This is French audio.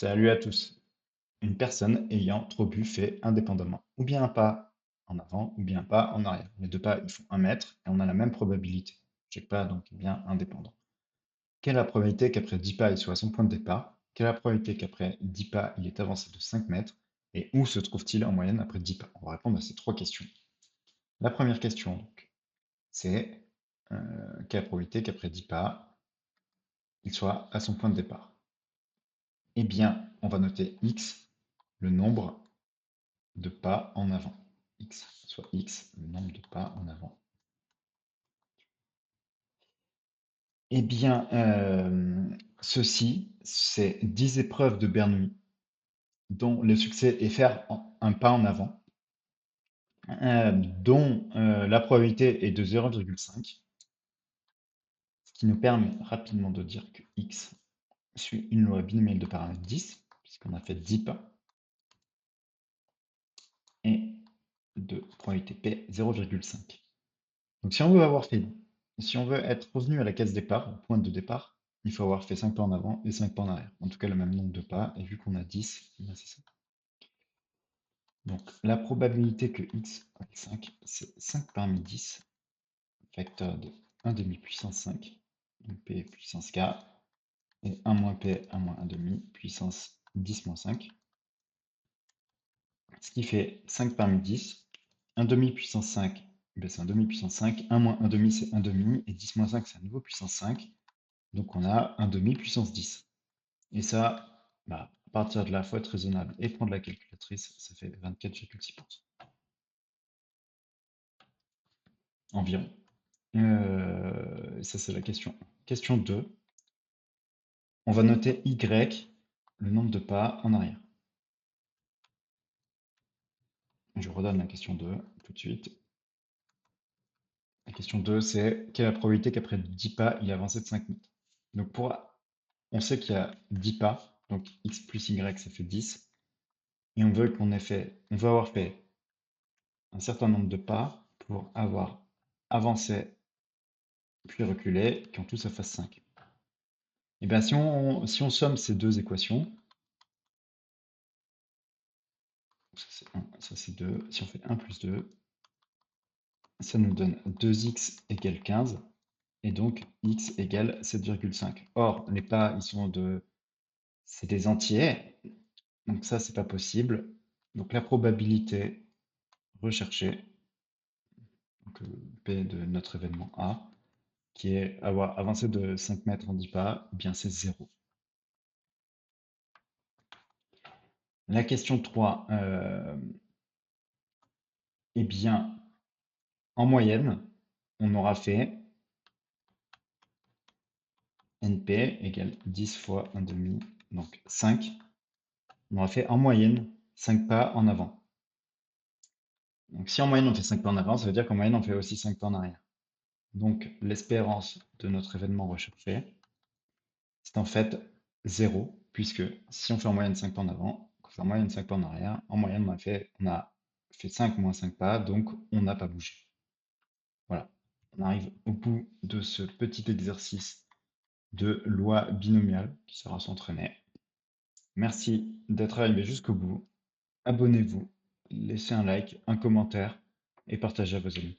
Salut à tous. Une personne ayant trop bu fait indépendamment, ou bien un pas en avant, ou bien un pas en arrière. Les deux pas, ils font 1 mètre et on a la même probabilité. Chaque pas, donc, est bien indépendant. Quelle est la probabilité qu'après 10 pas, il soit à son point de départ? Quelle est la probabilité qu'après 10 pas, il est avancé de 5 mètres? Et où se trouve-t-il en moyenne après 10 pas? On va répondre à ces trois questions. La première question, donc, c'est quelle est la probabilité qu'après 10 pas, il soit à son point de départ? Eh bien, on va noter x, le nombre de pas en avant. X, soit x, le nombre de pas en avant. Eh bien, ceci, c'est 10 épreuves de Bernoulli, dont le succès est faire un pas en avant, dont la probabilité est de 0,5, ce qui nous permet rapidement de dire que x suit une loi binomiale de paramètre 10, puisqu'on a fait 10 pas, et de probabilité p 0,5. Donc si on veut être revenu à la case départ, au point de départ, il faut avoir fait 5 pas en avant et 5 pas en arrière. En tout cas, le même nombre de pas, et vu qu'on a 10, eh bien, c'est ça. Donc la probabilité que x égale 5, c'est 5 parmi 10, facteur de 1 demi puissance 5, donc p puissance k, et 1 moins p, 1 moins 1 demi, puissance 10 moins 5, ce qui fait 5 parmi 10. 1 demi puissance 5, ben c'est 1 demi puissance 5, 1 moins 1 demi, c'est 1 demi, et 10 moins 5, c'est à nouveau puissance 5. Donc on a 1 demi puissance 10. Et ça, bah, à partir de là, il faut être raisonnable et prendre la calculatrice, ça fait 24,6% environ. Ça, c'est la question 1. Question 2, on va noter y, le nombre de pas en arrière. Je redonne la question 2 tout de suite. La question 2, c'est quelle est la probabilité qu'après 10 pas, il ait avancé de 5 mètres? Donc on sait qu'il y a 10 pas, donc x plus y, ça fait 10. Et on veut on veut avoir fait un certain nombre de pas pour avoir avancé puis reculé, qui en tout ça fasse 5. Et bien si on somme ces deux équations, ça c'est 1, ça c'est 2, si on fait 1 plus 2, ça nous donne 2x égale 15, et donc x égale 7,5. Or, les pas, c'est des entiers, donc ça c'est pas possible. Donc la probabilité recherchée, donc P de notre événement A, qui est avoir avancé de 5 mètres en 10 pas, eh bien c'est 0. La question 3, eh bien, en moyenne, on aura fait NP égale 10 fois 1 demi, donc 5. On aura fait en moyenne 5 pas en avant. Donc si en moyenne on fait 5 pas en avant, ça veut dire qu'en moyenne on fait aussi 5 pas en arrière. Donc l'espérance de notre événement recherché, c'est en fait 0, puisque si on fait en moyenne 5 pas en avant, qu'on fait en moyenne 5 pas en arrière, en moyenne on a fait 5 moins 5 pas, donc on n'a pas bougé. Voilà, on arrive au bout de ce petit exercice de loi binomiale qui sera s'entraîner. Merci d'être arrivé jusqu'au bout. Abonnez-vous, laissez un like, un commentaire et partagez à vos amis.